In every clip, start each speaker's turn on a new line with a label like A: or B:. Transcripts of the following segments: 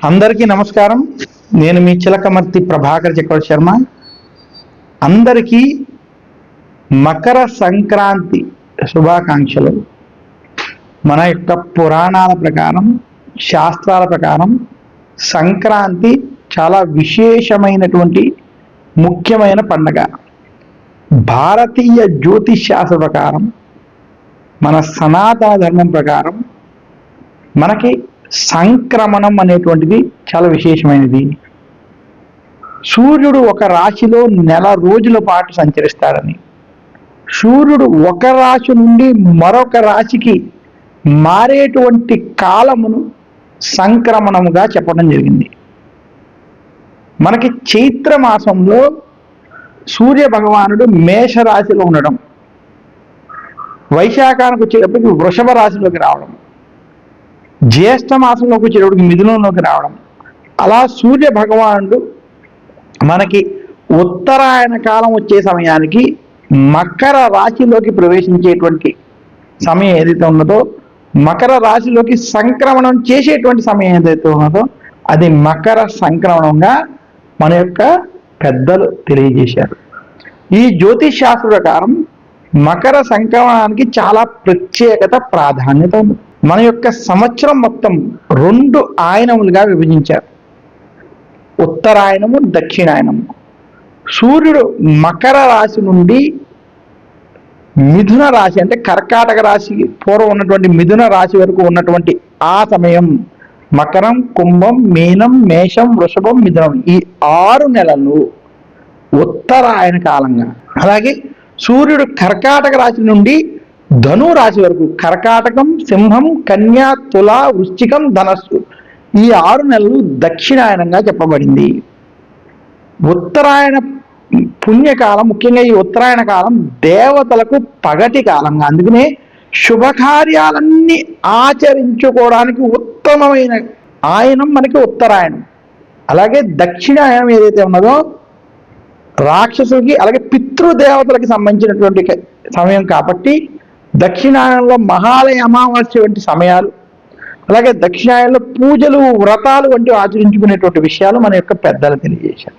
A: అందరికీ నమస్కారం. నేను మీ చిలకమర్తి ప్రభాకర్ చక్రవర్తి శర్మ. అందరికీ మకర సంక్రాంతి శుభాకాంక్షలు. మన యొక్క పురాణాల ప్రకారం, శాస్త్రాల ప్రకారం సంక్రాంతి చాలా విశేషమైనటువంటి ముఖ్యమైన పండగ. భారతీయ జ్యోతిష్ శాస్త్ర ప్రకారం, మన సనాతన ధర్మం ప్రకారం మనకి సంక్రమణం అనేటువంటిది చాలా విశేషమైనది. సూర్యుడు ఒక రాశిలో నెల రోజుల పాటు సంచరిస్తాడని, సూర్యుడు ఒక రాశి నుండి మరొక రాశికి మారేటువంటి కాలమును సంక్రమణముగా చెప్పడం జరిగింది. మనకి చైత్ర మాసంలో సూర్య భగవానుడు మేషరాశిలో ఉండడం, వైశాఖానికి వచ్చేటప్పటికి వృషభ రాశిలోకి రావడం, జ్యేష్ఠ మాసంలోకి వచ్చేటప్పటికి మిథునంలోకి రావడం, అలా సూర్య భగవానుడు మనకి ఉత్తరాయణ కాలం వచ్చే సమయానికి మకర రాశిలోకి ప్రవేశించేటువంటి సమయం ఏదైతే ఉన్నదో, మకర రాశిలోకి సంక్రమణం చేసేటువంటి సమయం ఏదైతే ఉన్నదో అది మకర సంక్రమణంగా మన యొక్క పెద్దలు తెలియజేశారు. ఈ జ్యోతిష్ శాస్త్ర ప్రకారం మకర సంక్రమణానికి చాలా ప్రత్యేకత, ప్రాధాన్యత ఉంది. మన యొక్క సంవత్సరం మొత్తం 2 ఆయనములుగా విభజించారు, ఉత్తరాయణము, దక్షిణాయనము. సూర్యుడు మకర రాశి నుండి మిథున రాశి అంటే కర్కాటక రాశి పూర్వం ఉన్నటువంటి మిథున రాశి వరకు ఉన్నటువంటి ఆ సమయం మకరం, కుంభం, మీనం, మేషం, వృషభం, మిథునం, ఈ 6 నెలలు ఉత్తరాయణ కాలంగా. అలాగే సూర్యుడు కర్కాటక రాశి నుండి ధను రాశి వరకు, కర్కాటకం, సింహం, కన్యా, తుల, వృశ్చికం, ధనస్సు, ఈ 6 నెలలు దక్షిణాయనంగా చెప్పబడింది. ఉత్తరాయణ పుణ్యకాలం, ముఖ్యంగా ఈ ఉత్తరాయణ కాలం దేవతలకు పగటి కాలంగా, అందుకనే శుభకార్యాలన్నీ ఆచరించుకోవడానికి ఉత్తమమైన ఆయనం మనకి ఉత్తరాయణం. అలాగే దక్షిణాయనం ఏదైతే ఉన్నదో రాక్షసులకి అలాగే పితృదేవతలకి సంబంధించినటువంటి సమయం కాబట్టి దక్షిణాయనంలో మహాలయ అమావాస్య వంటి సమయాలు, అలాగే దక్షిణాయనంలో పూజలు, వ్రతాలు వంటివి ఆచరించుకునేటువంటి విషయాలు మన యొక్క పెద్దలు తెలియజేశారు.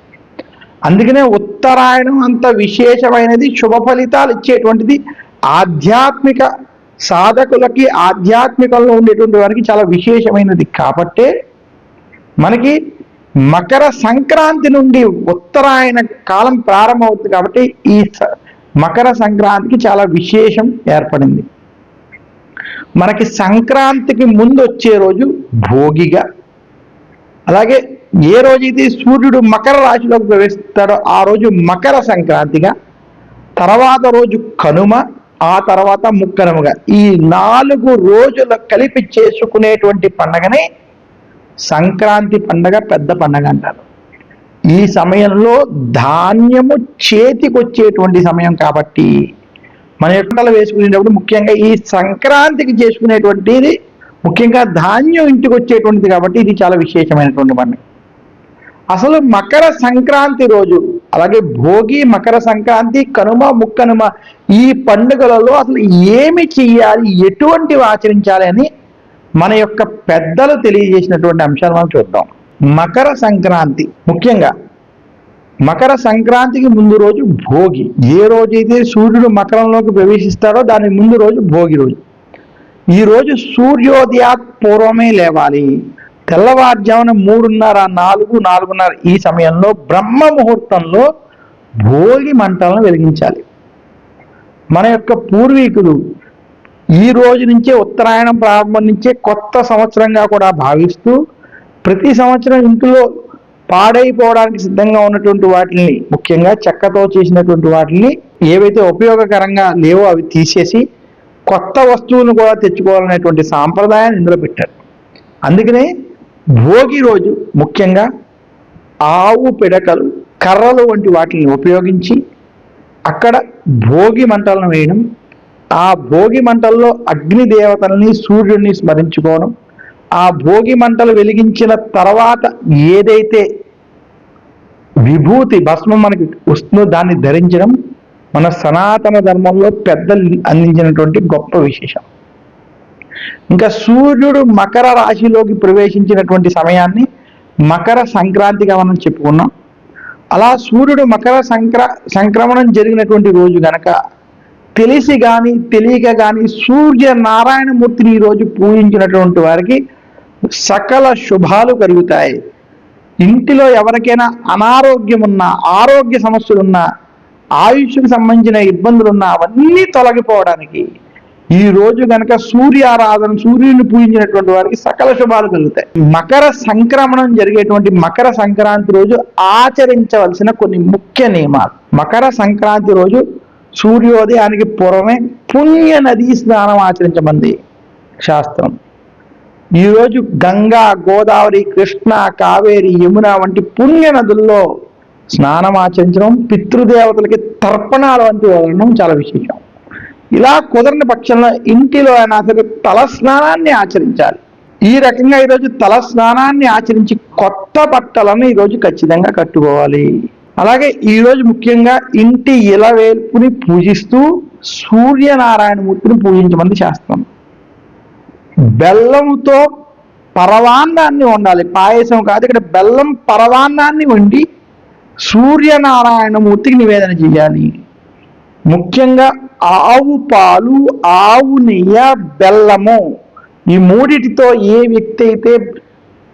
A: అందుకనే ఉత్తరాయణం అంత విశేషమైనది, శుభ ఫలితాలు ఇచ్చేటువంటిది, ఆధ్యాత్మిక సాధకులకి, ఆధ్యాత్మికంలో ఉండేటువంటి వారికి చాలా విశేషమైనది. కాబట్టే మనకి మకర సంక్రాంతి నుండి ఉత్తరాయణ కాలం ప్రారంభమవుతుంది. కాబట్టి ఈ మకర సంక్రాంతికి చాలా విశేషం ఏర్పడింది. మనకి సంక్రాంతికి ముందు వచ్చే రోజు భోగిగా, అలాగే ఏ రోజైతే సూర్యుడు మకర రాశిలోకి ప్రవేశిస్తాడో ఆ రోజు మకర సంక్రాంతిగా, తర్వాత రోజు కనుమ, ఆ తర్వాత ముక్కనుమగా, ఈ 4 రోజులు కలిపి చేసుకునేటువంటి పండగనే సంక్రాంతి పండగ, పెద్ద పండగ అంటారు. ఈ సమయంలో ధాన్యము చేతికొచ్చేటువంటి సమయం కాబట్టి మన ఎట్టలు వేసుకునేటప్పుడు ముఖ్యంగా ఈ సంక్రాంతికి చేసుకునేటువంటిది ముఖ్యంగా ధాన్యం ఇంటికి వచ్చేటువంటిది కాబట్టి ఇది చాలా విశేషమైనటువంటి పండుగ. అసలు మకర సంక్రాంతి రోజు, అలాగే భోగి, మకర సంక్రాంతి, కనుమ, ముక్కనుమ, ఈ పండుగలలో అసలు ఏమి చెయ్యాలి, ఎటువంటివి ఆచరించాలి అని మన యొక్క పెద్దలు తెలియజేసినటువంటి అంశాలు మనం చూద్దాం. మకర సంక్రాంతి, ముఖ్యంగా మకర సంక్రాంతికి ముందు రోజు భోగి. ఏ రోజైతే సూర్యుడు మకరంలోకి ప్రవేశిస్తాడో దాని ముందు రోజు భోగి రోజు. ఈ రోజు సూర్యోదయాత్ పూర్వమే లేవాలి. తెల్లవారుజామున 3:30, 4, 4:30 ఈ సమయంలో బ్రహ్మ ముహూర్తంలో భోగి మంటలను వెలిగించాలి. మన యొక్క పూర్వీకులు ఈ రోజు నుంచే, ఉత్తరాయణం ప్రారంభం నుంచే కొత్త సంవత్సరంగా కూడా భావిస్తూ ప్రతి సంవత్సరం ఇంట్లో పాడైపోవడానికి సిద్ధంగా ఉన్నటువంటి వాటిని, ముఖ్యంగా చెక్కతో చేసినటువంటి వాటిని ఏవైతే ఉపయోగకరంగా లేవో అవి తీసేసి కొత్త వస్తువులను కూడా తెచ్చుకోవాలనేటువంటి సాంప్రదాయాన్ని ఇందులో పెట్టారు. అందుకనే భోగి రోజు ముఖ్యంగా ఆవు పిడకలు, కర్రలు వంటి వాటిని ఉపయోగించి అక్కడ భోగి మంటలను వేయడం, ఆ భోగి మంటల్లో అగ్ని దేవతల్ని, సూర్యుడిని స్మరించుకోవడం, ఆ భోగి మంటలు వెలిగించిన తర్వాత ఏదైతే విభూతి భస్మం మనకి వస్తుందో దాన్ని ధరించడం మన సనాతన ధర్మంలో పెద్దలు అందించినటువంటి గొప్ప విశేషం. ఇంకా సూర్యుడు మకర రాశిలోకి ప్రవేశించినటువంటి సమయాన్ని మకర సంక్రాంతిగా మనం చెప్పుకున్నాం. అలా సూర్యుడు మకర సంక్రమణం జరిగినటువంటి రోజు గనక తెలిసి కానీ తెలియక కానీ సూర్యనారాయణమూర్తిని ఈరోజు పూజించినటువంటి వారికి సకల శుభాలు కలుగుతాయి. ఇంటిలో ఎవరికైనా అనారోగ్యం ఉన్నా, ఆరోగ్య సమస్యలున్నా, ఆయుష్కి సంబంధించిన ఇబ్బందులున్నా అవన్నీ తొలగిపోవడానికి ఈ రోజు కనుక సూర్యారాధన, సూర్యుని పూజించినటువంటి వారికి సకల శుభాలు కలుగుతాయి. మకర సంక్రమణం జరిగేటువంటి మకర సంక్రాంతి రోజు ఆచరించవలసిన కొన్ని ముఖ్య నియమాలు. మకర సంక్రాంతి రోజు సూర్యోదయానికి పూర్వమే పుణ్య నదీ స్నానం ఆచరించమంది శాస్త్రం. ఈరోజు గంగా, గోదావరి, కృష్ణ, కావేరి, యమున వంటి పుణ్య నదుల్లో స్నానం ఆచరించడం, పితృదేవతలకి తర్పణాలు వంటి వదలడం చాలా విశేషం. ఇలా కుదరని పక్షంలో ఇంటిలో అయినా సరే తల స్నానాన్ని ఆచరించాలి. ఈ రకంగా ఈరోజు తల స్నానాన్ని ఆచరించి కొత్త బట్టలను ఈరోజు ఖచ్చితంగా కట్టుకోవాలి. అలాగే ఈరోజు ముఖ్యంగా ఇంటి ఇలవేల్పుని పూజిస్తూ సూర్యనారాయణమూర్తిని పూజించమని శాస్త్రం. బెల్లంతో పరవాన్నాన్ని వండాలి, పాయసం కాదు, ఇక్కడ బెల్లం పరవాన్నాన్ని వండి సూర్యనారాయణమూర్తికి నివేదన చేయాలి. ముఖ్యంగా ఆవు పాలు, ఆవు నెయ్యి, బెల్లము ఈ మూడిటితో ఏ వ్యక్తి అయితే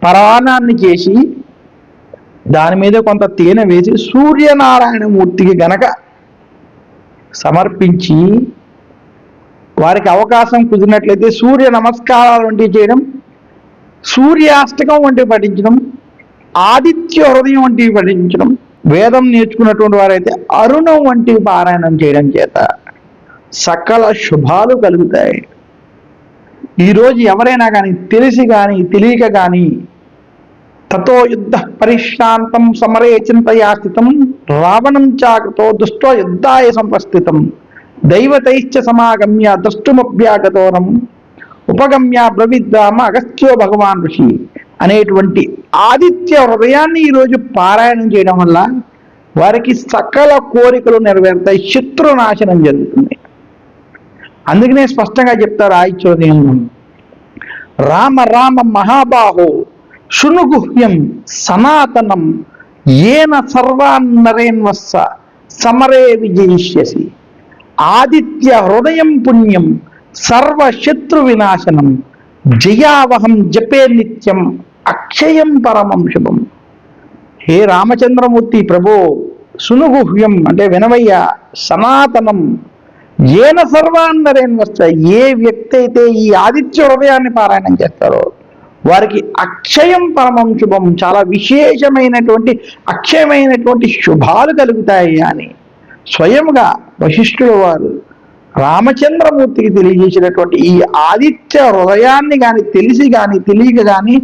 A: పరవాన్నాన్ని చేసి దాని మీద కొంత తేనె వేసి సూర్యనారాయణమూర్తికి గనక సమర్పించి వారికి అవకాశం కుదిరినట్లయితే సూర్య నమస్కారాలు వంటివి చేయడం, సూర్యాష్టకం వంటివి పఠించడం, ఆదిత్య హృదయం వంటివి పఠించడం, వేదం నేర్చుకున్నటువంటి వారైతే అరుణం వంటివి పారాయణం చేయడం చేత సకల శుభాలు కలుగుతాయి. ఈరోజు ఎవరైనా కానీ తెలిసి కానీ తెలియక కానీ తతో యుద్ధ పరిశ్రాంతం సమరే చింతయా స్థితం రావణం చాకతో దుష్టో యుద్ధాయ సంపస్థితం దైవతైశ్చ సమాగమ్య ద్రష్టుమభ్యాగతోరం ఉపగమ్య బ్రవిద్దామ అగస్త్యో భగవాన్ ఋషి అనేటువంటి ఆదిత్య హృదయాన్ని ఈరోజు పారాయణం చేయడం వల్ల వారికి సకల కోరికలు నెరవేరుతాయి, శత్రునాశనం జరుగుతుంది. అందుకనే స్పష్టంగా చెప్తారు ఆదిత్యోదయంలో, రామ రామ మహాబాహో శృణుగుహ్యం సనాతనం ఏన సర్వాన్నరేన్వస్స సమరే విజయిష్యసి ఆదిత్య హృదయం పుణ్యం సర్వశత్రు వినాశనం జయావహం జపే నిత్యం అక్షయం పరమం శుభం. హే రామచంద్రమూర్తి ప్రభో, సునుగుహ్యం అంటే వినవయ్య, సనాతనం ఏన సర్వాన్నరేన్వస్స ఏ వ్యక్తి అయితే ఈ ఆదిత్య హృదయాన్ని పారాయణం చేస్తారో వారికి అక్షయం పరమం శుభం, చాలా విశేషమైనటువంటి అక్షయమైనటువంటి శుభాలు కలుగుతాయి అని స్వయంగా వశిష్ఠుల వారు రామచంద్రమూర్తికి తెలియజేసినటువంటి ఈ ఆదిత్య హృదయాన్ని కానీ తెలిసి కానీ తెలియక కానీ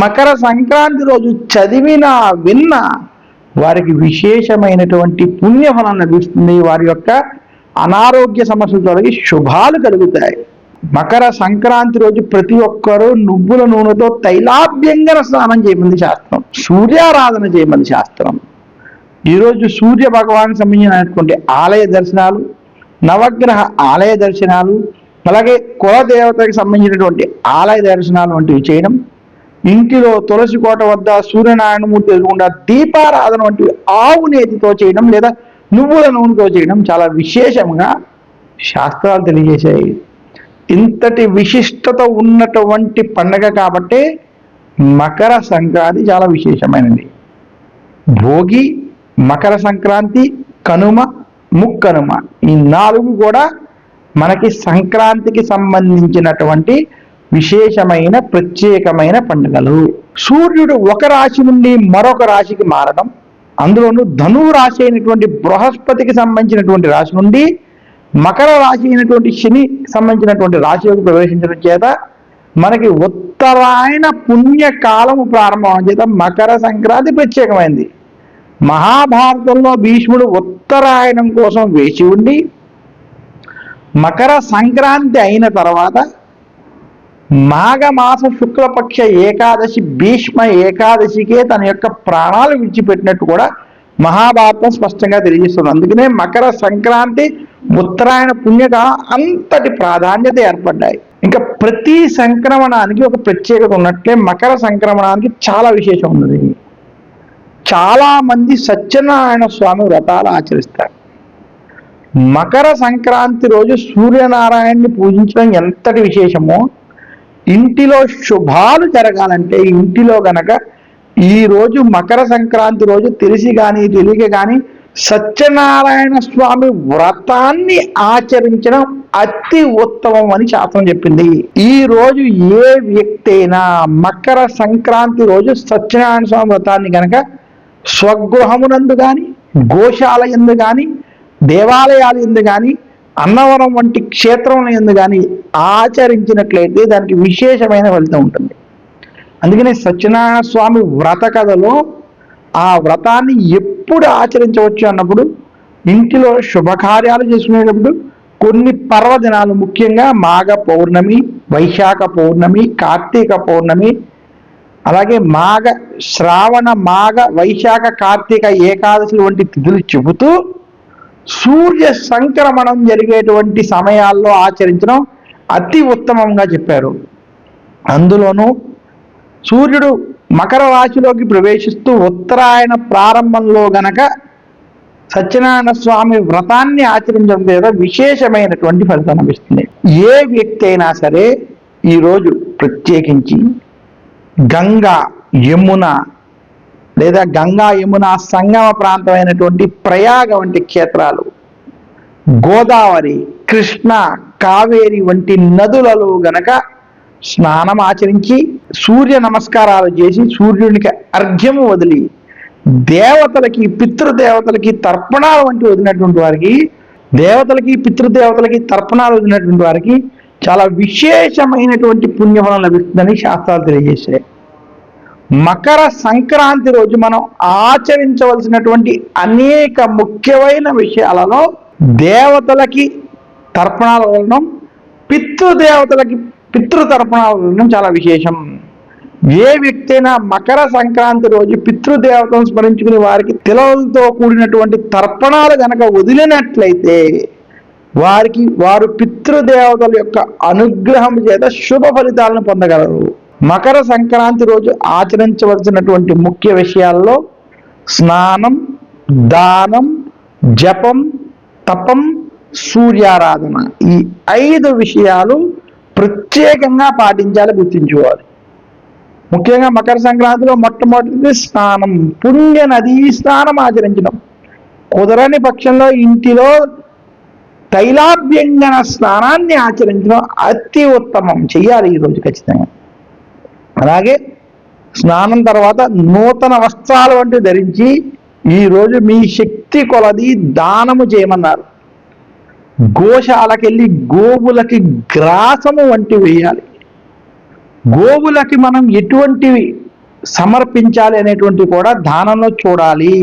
A: మకర సంక్రాంతి రోజు చదివినా విన్నా వారికి విశేషమైనటువంటి పుణ్యఫలం లభిస్తుంది. వారి యొక్క అనారోగ్య సమస్యలు తొలగి శుభాలు కలుగుతాయి. మకర సంక్రాంతి రోజు ప్రతి ఒక్కరూ నువ్వుల నూనెతో తైలాభ్యంగన స్నానం చేయమంది శాస్త్రం, సూర్యారాధన చేయమంది శాస్త్రం. ఈరోజు సూర్య భగవానికి సంబంధించినటువంటి ఆలయ దర్శనాలు, నవగ్రహ ఆలయ దర్శనాలు, అలాగే కులదేవతకి సంబంధించినటువంటి ఆలయ దర్శనాలు వంటివి చేయడం, ఇంటిలో తులసి కోట వద్ద సూర్యనారాయణమూర్తి ఎదురుగుండా దీపారాధన వంటివి ఆవు నేతితో చేయడం లేదా నువ్వుల నూనెతో చేయడం చాలా విశేషంగా శాస్త్రాలు తెలియజేశాయి. ఇంతటి విశిష్టత ఉన్నటువంటి పండగ కాబట్టే మకర సంక్రాంతి చాలా విశేషమైనది. భోగి, మకర సంక్రాంతి, కనుమ, ముక్కనుమ ఈ నాలుగు కూడా మనకి సంక్రాంతికి సంబంధించినటువంటి విశేషమైన ప్రత్యేకమైన పండుగలు. సూర్యుడు ఒక రాశి నుండి మరొక రాశికి మారడం, అందులోనూ ధనువు రాశి అయినటువంటి బృహస్పతికి సంబంధించినటువంటి రాశి నుండి మకర రాశి అయినటువంటి శని సంబంధించినటువంటి రాశిలోకి ప్రవేశించడం చేత మనకి ఉత్తరాయణ పుణ్యకాలము ప్రారంభం చేత మకర సంక్రాంతి ప్రత్యేకమైంది. మహాభారతంలో భీష్ముడు ఉత్తరాయణం కోసం వేచి ఉండి మకర సంక్రాంతి అయిన తర్వాత మాఘమాస శుక్లపక్ష ఏకాదశి భీష్మ ఏకాదశికే తన యొక్క ప్రాణాలు విడిచిపెట్టినట్టు కూడా మహాభారతం స్పష్టంగా తెలియజేస్తుంది. అందుకనే మకర సంక్రాంతి ఉత్తరాయణ పుణ్యకాలం అంతటి ప్రాధాన్యత ఏర్పడ్డాయి. ఇంకా ప్రతి సంక్రమణానికి ఒక ప్రత్యేకత ఉన్నట్లే మకర సంక్రమణానికి చాలా విశేషం ఉన్నది. చాలా మంది సత్యనారాయణ స్వామి వ్రతాలు ఆచరిస్తారు. మకర సంక్రాంతి రోజు సూర్యనారాయణని పూజించడం ఎంతటి విశేషమో, ఇంటిలో శుభాలు జరగాలంటే ఇంటిలో గనక ఈ రోజు మకర సంక్రాంతి రోజు తెలిసి కానీ తెలియక కానీ సత్యనారాయణ స్వామి వ్రతాన్ని ఆచరించడం అతి ఉత్తమం అని శాస్త్రం చెప్పింది. ఈ రోజు ఏ వ్యక్తి అయినా మకర సంక్రాంతి రోజు సత్యనారాయణ స్వామి వ్రతాన్ని గనక స్వగృహమునందు కానీ, గోశాల యందు కానీ, దేవాలయాల యందు కానీ, అన్నవరం వంటి క్షేత్రముల యందు కానీ ఆచరించినట్లయితే దానికి విశేషమైన ఫలితం ఉంటుంది. అందుకనే సత్యనారాయణ స్వామి వ్రత కథలో ఆ వ్రతాన్ని ఎప్పుడు ఆచరించవచ్చు అన్నప్పుడు, ఇంటిలో శుభకార్యాలు చేసుకునేటప్పుడు కొన్ని పర్వదినాలు, ముఖ్యంగా మాఘ పౌర్ణమి, వైశాఖ పౌర్ణమి, కార్తీక పౌర్ణమి, అలాగే శ్రావణ మాఘ వైశాఖ కార్తీక ఏకాదశులు వంటి తిథులు చెబుతూ సూర్య సంక్రమణం జరిగేటువంటి సమయాల్లో ఆచరించడం అతి ఉత్తమంగా చెప్పారు. అందులోనూ సూర్యుడు మకర రాశిలోకి ప్రవేశిస్తూ ఉత్తరాయణ ప్రారంభంలో గనక సత్యనారాయణ స్వామి వ్రతాన్ని ఆచరించడం లేదా విశేషమైనటువంటి ఫలితం లభిస్తుంది. ఏ వ్యక్తి అయినా సరే ఈరోజు ప్రత్యేకించి గంగా, యమున లేదా గంగా యమున సంగమ ప్రాంతమైనటువంటి ప్రయాగ వంటి క్షేత్రాలు, గోదావరి, కృష్ణ, కావేరి వంటి నదులలో గనక స్నానం ఆచరించి సూర్య నమస్కారాలు చేసి సూర్యునికి అర్ఘ్యము వదిలి దేవతలకి, పితృదేవతలకి తర్పణాలు వంటి వదిలినటువంటి వారికి, దేవతలకి పితృదేవతలకి తర్పణాలు వదిలినటువంటి వారికి చాలా విశేషమైనటువంటి పుణ్యఫలం లభిస్తుందని శాస్త్రాలు తెలియజేశాయి. మకర సంక్రాంతి రోజు మనం ఆచరించవలసినటువంటి అనేక ముఖ్యమైన విషయాలలో దేవతలకి తర్పణాలు వదలడం, పితృదేవతలకి పితృతర్పణాలు వదలడం చాలా విశేషం. ఏ వ్యక్తి అయినా మకర సంక్రాంతి రోజు పితృదేవతను స్మరించుకుని వారికి తిలలతో కూడినటువంటి తర్పణాలు గనక వదిలినట్లయితే వారు పితృదేవతల యొక్క అనుగ్రహం చేత శుభ ఫలితాలను పొందగలరు. మకర సంక్రాంతి రోజు ఆచరించవలసినటువంటి ముఖ్య విషయాల్లో స్నానం, దానం, జపం, తపం, సూర్యారాధన, ఈ 5 విషయాలు ప్రత్యేకంగా పాటించాలి, గుర్తించుకోవాలి. ముఖ్యంగా మకర సంక్రాంతిలో మొట్టమొదటిది స్నానం, పుణ్య నదీ స్నానం ఆచరించడం. కుదరని పక్షంలో ఇంటిలో తైలాభ్యంగన స్నానాన్ని ఆచరించడం అతి ఉత్తమం, చెయ్యాలి ఈరోజు ఖచ్చితంగా. అలాగే స్నానం తర్వాత నూతన వస్త్రాలు వంటివి ధరించి ఈరోజు మీ శక్తి కొలది దానము చేయమన్నారు. గోశాలకెళ్ళి గోవులకి గ్రాసము వంటి వేయాలి. గోవులకి మనం ఎటువంటివి సమర్పించాలి అనేటువంటివి కూడా దానంలో చూడాలి.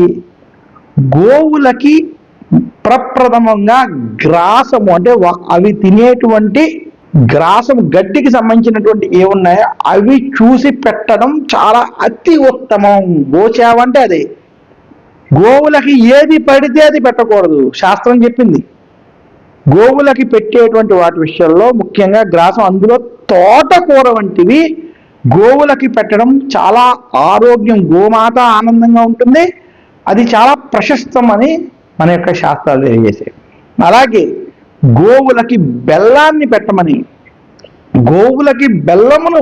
A: గోవులకి ప్రప్రథమంగా గ్రాసము అంటే అవి తినేటువంటి గ్రాసం, గడ్డికి సంబంధించినటువంటి ఏమున్నాయో అవి చూసి పెట్టడం చాలా అతి ఉత్తమం. గోసేవ అంటే అదే. గోవులకి ఏది పడితే అది పెట్టకూడదు, శాస్త్రం చెప్పింది. గోవులకి పెట్టేటువంటి వాటి విషయంలో ముఖ్యంగా గ్రాసం, అందులో తోటకూర వంటివి గోవులకి పెట్టడం చాలా ఆరోగ్యం, గోమాత ఆనందంగా ఉంటుంది, అది చాలా ప్రశస్తం అని మన యొక్క శాస్త్రాలు తెలియజేసాయి. అలాగే గోవులకి బెల్లాన్ని పెట్టమని, గోవులకి బెల్లమును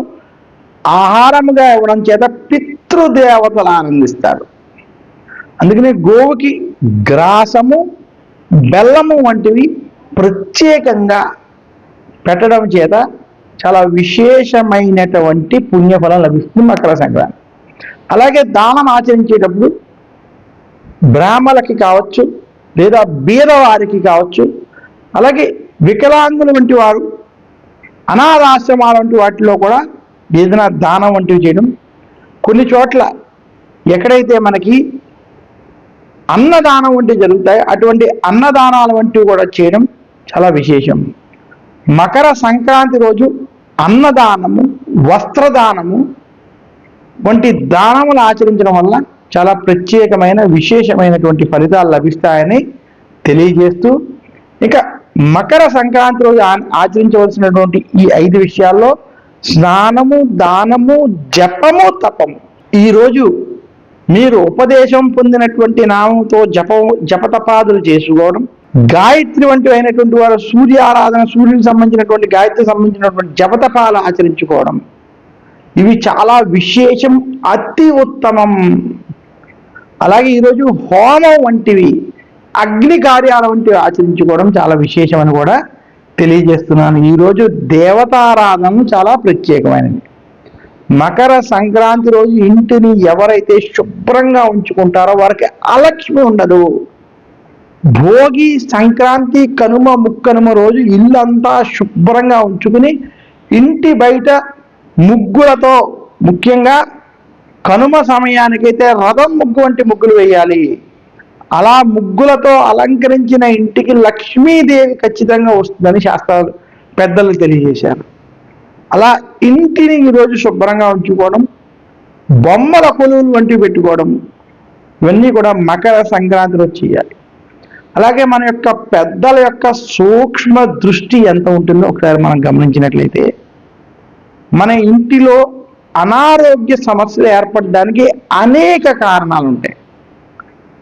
A: ఆహారముగా ఇవ్వడం చేత పితృదేవతలు ఆనందిస్తారు. అందుకని గోవుకి గ్రాసము, బెల్లము వంటివి ప్రత్యేకంగా పెట్టడం చేత చాలా విశేషమైనటువంటి పుణ్యఫలం లభిస్తుంది మకర సంక్రాంతి. అలాగే దానం ఆచరించేటప్పుడు బ్రాహ్మణులకి కావచ్చు లేదా బీదవారికి కావచ్చు, అలాగే వికలాంగులు వంటి వారు, అనాథాశ్రమాల వంటి వాటిలో కూడా ఏదైనా దానం వంటివి చేయడం. కొన్ని చోట్ల ఎక్కడైతే మనకి అన్నదానం వంటివి జరుగుతాయో అటువంటి అన్నదానాల వంటివి కూడా చేయడం చాలా విశేషం. మకర సంక్రాంతి రోజు అన్నదానము, వస్త్రదానము వంటి దానములు ఆచరించడం వల్ల చాలా ప్రత్యేకమైన విశేషమైనటువంటి ఫలితాలు లభిస్తాయని తెలియజేస్తూ ఇక మకర సంక్రాంతి రోజు ఆచరించవలసినటువంటి ఈ 5 విషయాల్లో స్నానము, దానము, జపము, తపము. ఈరోజు మీరు ఉపదేశం పొందినటువంటి నామంతో జపతపాదులు చేసుకోవడం, గాయత్రి వంటి అయినటువంటి వారు సూర్య ఆరాధన, సూర్యునికి సంబంధించినటువంటి గాయత్రికి సంబంధించినటువంటి జపతపాలు ఆచరించుకోవడం, ఇవి చాలా విశేషం, అతి ఉత్తమం. అలాగే ఈరోజు హోమం వంటివి, అగ్ని కార్యాల వంటివి ఆచరించుకోవడం చాలా విశేషం అని కూడా తెలియజేస్తున్నాను. ఈరోజు దేవతారాధన చాలా ప్రత్యేకమైనది. మకర సంక్రాంతి రోజు ఇంటిని ఎవరైతే శుభ్రంగా ఉంచుకుంటారో వారికి అలక్ష్మి ఉండదు. భోగి, సంక్రాంతి, కనుమ, ముక్కనుమ రోజు ఇల్లంతా శుభ్రంగా ఉంచుకుని ఇంటి బయట ముగ్గులతో, ముఖ్యంగా కనుమ సమయానికైతే రథం ముగ్గు వంటి ముగ్గులు వేయాలి. అలా ముగ్గులతో అలంకరించిన ఇంటికి లక్ష్మీదేవి ఖచ్చితంగా వస్తుందని శాస్త్రాలు పెద్దలు తెలియజేశారు. అలా ఇంటిని ఈరోజు శుభ్రంగా ఉంచుకోవడం, బొమ్మల కొలువులు వంటివి పెట్టుకోవడం, ఇవన్నీ కూడా మకర సంక్రాంతి రోజు చేయాలి. అలాగే మన యొక్క పెద్దల యొక్క సూక్ష్మ దృష్టి ఎంత ఉంటుందో ఒకసారి మనం గమనించినట్లయితే మన ఇంటిలో అనారోగ్య సమస్యలు ఏర్పడడానికి అనేక కారణాలు ఉంటాయి.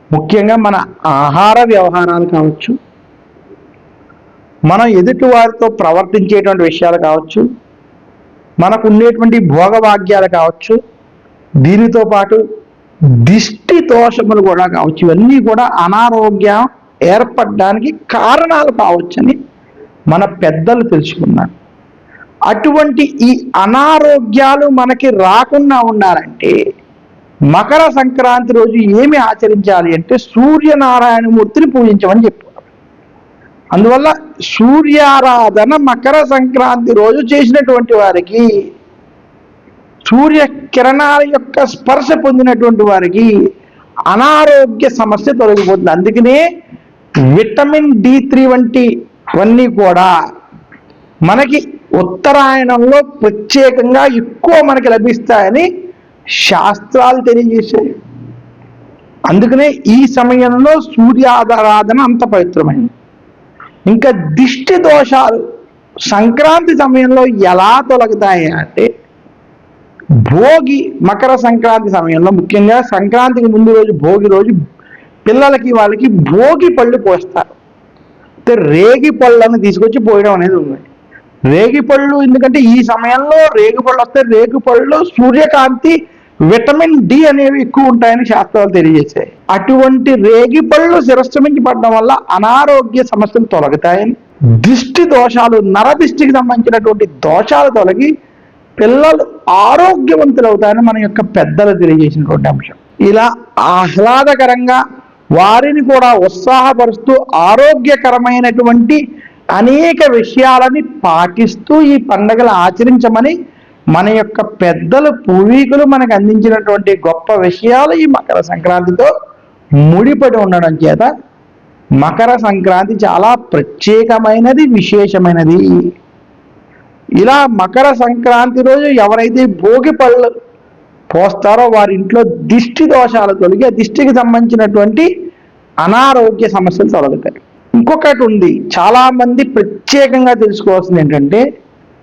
A: ముఖ్యంగా మన ఆహార వ్యవహారాలు కావచ్చు, మనం ఎదుటి వారితో ప్రవర్తించేటువంటి విషయాలు కావచ్చు, మనకు ఉండేటువంటి భోగభాగ్యాలు కావచ్చు, దీనితో పాటు దిష్టి దోషములు కూడా కావచ్చు. ఇవన్నీ కూడా అనారోగ్యం ఏర్పడడానికి కారణాలు కావచ్చని మన పెద్దలు తెలుసుకున్నారు. అటువంటి ఈ అనారోగ్యాలు మనకి రాకుండా ఉండాలంటే మకర సంక్రాంతి రోజు ఏమి ఆచరించాలి అంటే సూర్యనారాయణమూర్తిని పూజించమని చెప్పారు. అందువల్ల సూర్యారాధన మకర సంక్రాంతి రోజు చేసినటువంటి వారికి, సూర్య కిరణాల యొక్క స్పర్శ పొందినటువంటి వారికి అనారోగ్య సమస్య తొలగిపోతుంది. అందుకనే విటమిన్ D3 వంటివన్నీ కూడా మనకి ఉత్తరాయణంలో ప్రత్యేకంగా ఎక్కువ మనకి లభిస్తాయని శాస్త్రాలు తెలియజేశాయి. అందుకనే ఈ సమయంలో సూర్యారాధన అంత పవిత్రమైనది. ఇంకా దిష్టి దోషాలు సంక్రాంతి సమయంలో ఎలా తొలగుతాయి అంటే భోగి, మకర సంక్రాంతి సమయంలో, ముఖ్యంగా సంక్రాంతికి ముందు రోజు భోగి రోజు పిల్లలకి వాళ్ళకి భోగి పళ్ళు పోస్తారు. అంటే రేగి పళ్ళను తీసుకొచ్చి పోయడం అనేది ఉంది. రేగి పళ్ళు ఎందుకంటే ఈ సమయంలో రేగి పళ్ళు వస్తే రేగి పళ్ళు సూర్యకాంతి, విటమిన్ D అనేవి ఎక్కువ ఉంటాయని శాస్త్రాలు తెలియజేశాయి. అటువంటి రేగి పళ్ళు శిరస్సు పడడం వల్ల అనారోగ్య సమస్యలు తొలగుతాయని, దిష్టి దోషాలు, నరదిష్టికి సంబంధించినటువంటి దోషాలు తొలగి పిల్లలు ఆరోగ్యవంతులు అవుతాయని మన యొక్క పెద్దలు తెలియజేసినటువంటి అంశం. ఇలా ఆహ్లాదకరంగా వారిని కూడా ఉత్సాహపరుస్తూ ఆరోగ్యకరమైనటువంటి అనేక విషయాలని పాటిస్తూ ఈ పండుగలు ఆచరించమని మన యొక్క పెద్దలు, పూర్వీకులు మనకు అందించినటువంటి గొప్ప విషయాలు ఈ మకర సంక్రాంతితో ముడిపడి ఉండడం చేత మకర సంక్రాంతి చాలా ప్రత్యేకమైనది, విశేషమైనది. ఇలా మకర సంక్రాంతి రోజు ఎవరైతే భోగి పళ్ళు పోస్తారో వారి ఇంట్లో దిష్టి దోషాలు తొలగి ఆ దిష్టికి సంబంధించినటువంటి అనారోగ్య సమస్యలు తొలగుతాయి. ఇంకొకటి ఉంది, చాలా మంది ప్రత్యేకంగా తెలుసుకోవాల్సింది ఏంటంటే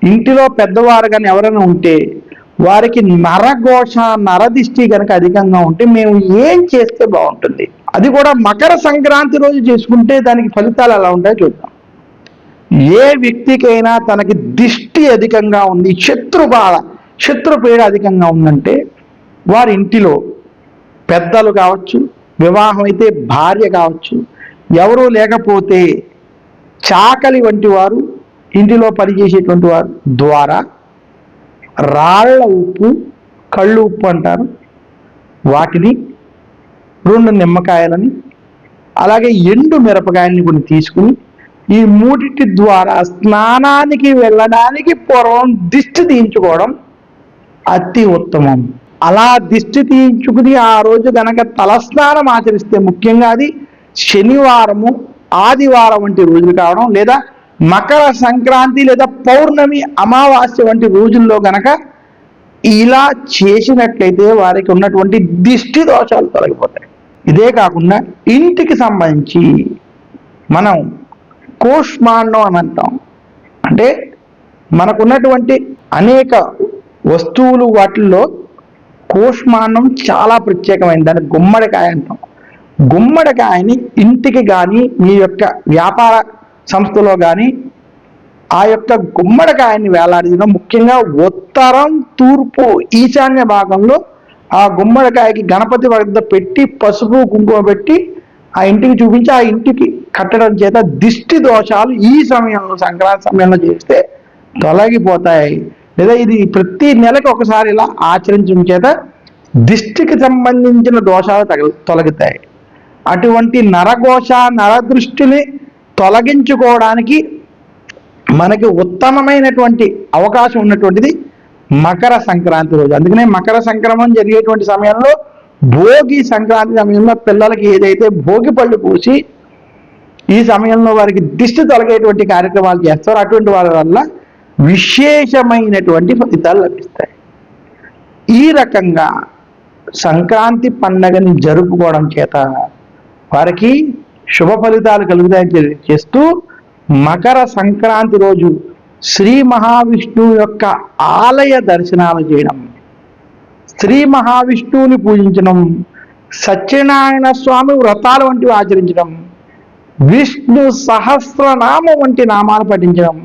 A: ఇంటిలో పెద్దవారు కానీ ఎవరైనా ఉంటే వారికి నరఘోష, నరదిష్టి కనుక అధికంగా ఉంటే మేము ఏం చేస్తే బాగుంటుంది, అది కూడా మకర సంక్రాంతి రోజు చేసుకుంటే దానికి ఫలితాలు ఎలా ఉంటాయో చూద్దాం. ఏ వ్యక్తికైనా తనకి దిష్టి అధికంగా ఉంది, శత్రుపీడ అధికంగా ఉందంటే వారి ఇంటిలో పెద్దలు కావచ్చు, వివాహం అయితే భార్య కావచ్చు, ఎవరూ లేకపోతే చాకలి వంటి వారు, ఇంటిలో పనిచేసేటువంటి వారు ద్వారా రాళ్ల ఉప్పు, కళ్ళు ఉప్పు అంటారు, వాటిని 2 నిమ్మకాయలని అలాగే ఎండు మిరపకాయలని కొన్ని తీసుకుని ఈ 3 ద్వారా స్నానానికి వెళ్ళడానికి పూర్వం దిష్టి తీయించుకోవడం అతి ఉత్తమం. అలా దిష్టి తీయించుకుని ఆ రోజు గనక తలస్నానం ఆచరిస్తే, ముఖ్యంగా అది శనివారము, ఆదివారం వంటి రోజులు కావడం, లేదా మకర సంక్రాంతి లేదా పౌర్ణమి, అమావాస్య వంటి రోజుల్లో గనక ఇలా చేసినట్లయితే వారికి ఉన్నటువంటి దిష్టి దోషాలు తొలగిపోతాయి. ఇదే కాకుండా ఇంటికి సంబంధించి మనం కూష్మాండం అని అంటాం. అంటే మనకున్నటువంటి అనేక వస్తువులు వాటిల్లో కూష్మాండం చాలా ప్రత్యేకమైనది. దాన్ని గుమ్మడికాయ అంటాం. గుమ్మడికాయని ఇంటికి కానీ మీ యొక్క వ్యాపార సంస్థలో కానీ ఆ యొక్క గుమ్మడికాయని వేలాడడం, ముఖ్యంగా ఉత్తరం, తూర్పు, ఈశాన్య భాగంలో ఆ గుమ్మడికాయకి గణపతి వద్ద పెట్టి పసుపు కుంకుమ పెట్టి ఆ ఇంటికి చూపించి ఆ ఇంటికి కట్టడం చేత దిష్టి దోషాలు ఈ సమయంలో, సంక్రాంతి సమయంలో చేస్తే తొలగిపోతాయి. లేదా ఇది ప్రతి నెలకి ఒకసారి ఇలా ఆచరించడం చేత దిష్టికి సంబంధించిన దోషాలు తొలగుతాయి. అటువంటి నరఘోష, నరదృష్టిని తొలగించుకోవడానికి మనకి ఉత్తమమైనటువంటి అవకాశం ఉన్నటువంటిది మకర సంక్రాంతి రోజు. అందుకనే మకర సంక్రమణం జరిగేటువంటి సమయంలో, భోగి సంక్రాంతి సమయంలో పిల్లలకి ఏదైతే భోగి పళ్ళు పూసి ఈ సమయంలో వారికి దిష్టి తొలగేటువంటి కార్యక్రమాలు చేస్తారో అటువంటి వాళ్ళ వల్ల విశేషమైనటువంటి ఫలితాలు లభిస్తాయి. ఈ రకంగా సంక్రాంతి పండగని జరుపుకోవడం చేత వారికి శుభ ఫలితాలు కలుగుతాయని తెలియజేస్తూ, మకర సంక్రాంతి రోజు శ్రీ మహావిష్ణువు యొక్క ఆలయ దర్శనాలు చేయడం, శ్రీ మహావిష్ణువుని పూజించడం, సత్యనారాయణ స్వామి వ్రతాలు వంటివి ఆచరించడం, విష్ణు సహస్రనామం వంటి నామాలు పఠించడం,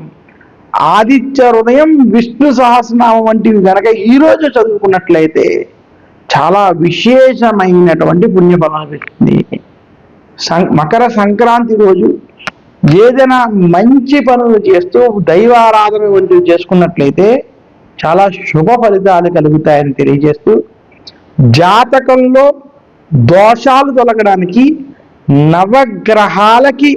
A: ఆదిత్య హృదయం, విష్ణు సహస్రనామం వంటివి కనుక ఈరోజు చదువుకున్నట్లయితే చాలా విశేషమైనటువంటి పుణ్యఫలం లభిస్తుంది. మకర సంక్రాంతి రోజు ఏదైనా మంచి పనులు చేస్తూ దైవారాధన వంటివి చేసుకున్నట్లయితే చాలా శుభ ఫలితాలు కలుగుతాయని తెలియజేస్తూ, జాతకంలో దోషాలు తొలగడానికి నవగ్రహాలకి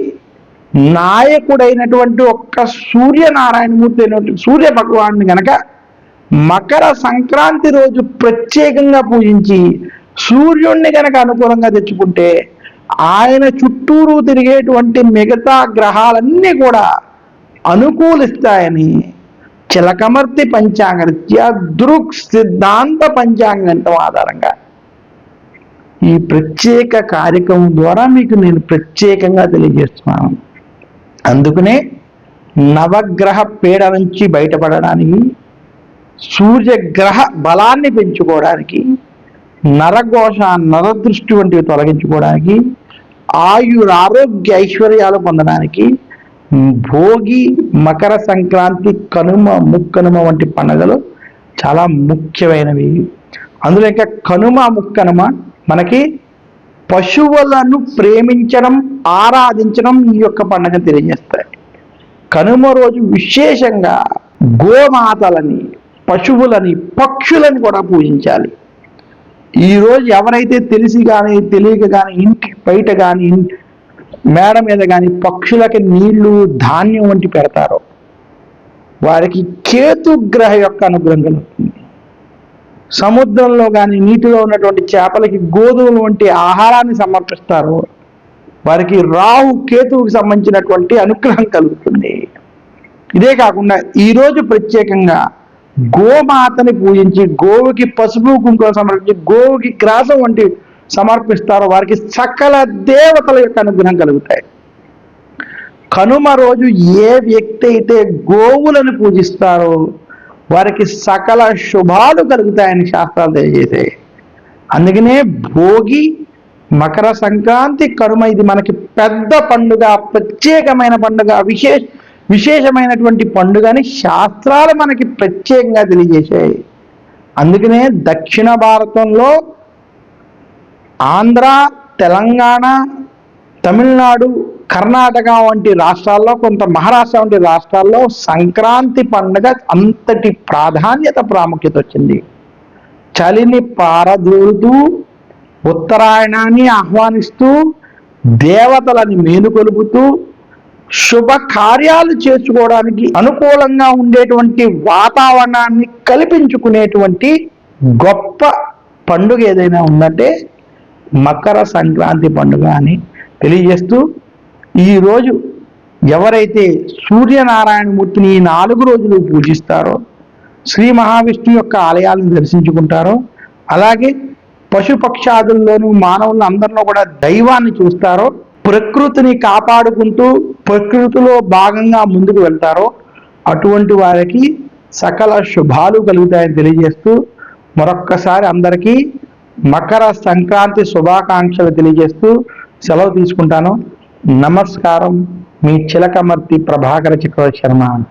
A: నాయకుడైనటువంటి ఒక్క సూర్యనారాయణమూర్తి అయినటువంటి సూర్య భగవాన్ని గనక మకర సంక్రాంతి రోజు ప్రత్యేకంగా పూజించి సూర్యుడిని గనక అనుకూలంగా తెచ్చుకుంటే ఆయన చుట్టూరు తిరిగేటువంటి మిగతా గ్రహాలన్నీ కూడా అనుకూలిస్తాయని చిలకమర్తి పంచాంగరీత్యా దృక్ సిద్ధాంత పంచాంగం ఆధారంగా ఈ ప్రత్యేక కార్యక్రమం ద్వారా మీకు నేను ప్రత్యేకంగా తెలియజేస్తున్నాను. అందుకనే నవగ్రహ పీడ నుంచి బయటపడడానికి, సూర్యగ్రహ బలాన్ని పెంచుకోవడానికి, నరఘోష, నరదృష్టి వంటివి తొలగించుకోవడానికి, ఆరోగ్య ఐశ్వర్యాలు పొందడానికి భోగి, మకర సంక్రాంతి, కనుమ, ముక్కనుమ వంటి పండుగలు చాలా ముఖ్యమైనవి. అందులో ఇంకా కనుమ, ముక్కనుమ మనకి పశువులను ప్రేమించడం, ఆరాధించడం ఈ యొక్క పండుగ తెలియజేస్తాయి. కనుమ రోజు విశేషంగా గోమాతలని, పశువులని, పక్షులని కూడా పూజించాలి. ఈరోజు ఎవరైతే తెలిసి కానీ తెలియక కానీ ఇంటి బయట కానీ మేడ మీద కానీ పక్షులకి నీళ్లు, ధాన్యం వంటి పెడతారో వారికి కేతుగ్రహ యొక్క అనుగ్రహం కలుగుతుంది. సముద్రంలో కానీ నీటిలో ఉన్నటువంటి చేపలకి గోధుమలు వంటి ఆహారాన్ని సమర్పిస్తారో వారికి రాహు, కేతువుకి సంబంధించినటువంటి అనుగ్రహం కలుగుతుంది. ఇదే కాకుండా ఈరోజు ప్రత్యేకంగా గోమాతని పూజించి, గోవుకి పసుపు కుంకుమ సమర్పించి, గోవుకి గ్రాసం వంటి సమర్పిస్తారో వారికి సకల దేవతల యొక్క అనుగ్రహం కలుగుతాయి. కనుమ రోజు ఏ వ్యక్తి అయితే గోవులను పూజిస్తారో వారికి సకల శుభాలు కలుగుతాయని శాస్త్రాలు తెలియజేసాయి. అందుకనే భోగి, మకర సంక్రాంతి, కనుమ ఇది మనకి పెద్ద పండుగ, ప్రత్యేకమైన పండుగ, విశేషమైనటువంటి పండుగని శాస్త్రాలు మనకి ప్రత్యేకంగా తెలియజేశాయి. అందుకనే దక్షిణ భారతంలో ఆంధ్ర, తెలంగాణ, తమిళనాడు, కర్ణాటక వంటి రాష్ట్రాల్లో, కొంత మహారాష్ట్ర వంటి రాష్ట్రాల్లో సంక్రాంతి పండుగ అంతటి ప్రాధాన్యత, ప్రాముఖ్యత వచ్చింది. చలిని పారదోలుతూ, ఉత్తరాయణాన్ని ఆహ్వానిస్తూ, దేవతలని మేలుకొలుపుతూ, శుభ కార్యాలు చేసుకోవడానికి అనుకూలంగా ఉండేటువంటి వాతావరణాన్ని కల్పించుకునేటువంటి గొప్ప పండుగ ఏదైనా ఉందంటే మకర సంక్రాంతి పండుగ అని తెలియజేస్తూ, ఈరోజు ఎవరైతే సూర్యనారాయణమూర్తిని ఈ 4 రోజులు పూజిస్తారో, శ్రీ మహావిష్ణువు యొక్క ఆలయాలను దర్శించుకుంటారో, అలాగే పశుపక్షాదుల్లోనూ మానవులను అందరిలో కూడా దైవాన్ని చూస్తారో, ప్రకృతిని కాపాడుకుంటూ ప్రకృతిలో భాగంగా ముందుకు వెళ్తారో అటువంటి వారికి సకల శుభాలు కలుగుతాయని తెలియజేస్తూ మరొక్కసారి అందరికీ మకర సంక్రాంతి శుభాకాంక్షలు తెలియజేస్తూ సెలవు తీసుకుంటాను. నమస్కారం. మీ చిలకమర్తి ప్రభాకర చక్రవర్తి శర్మ.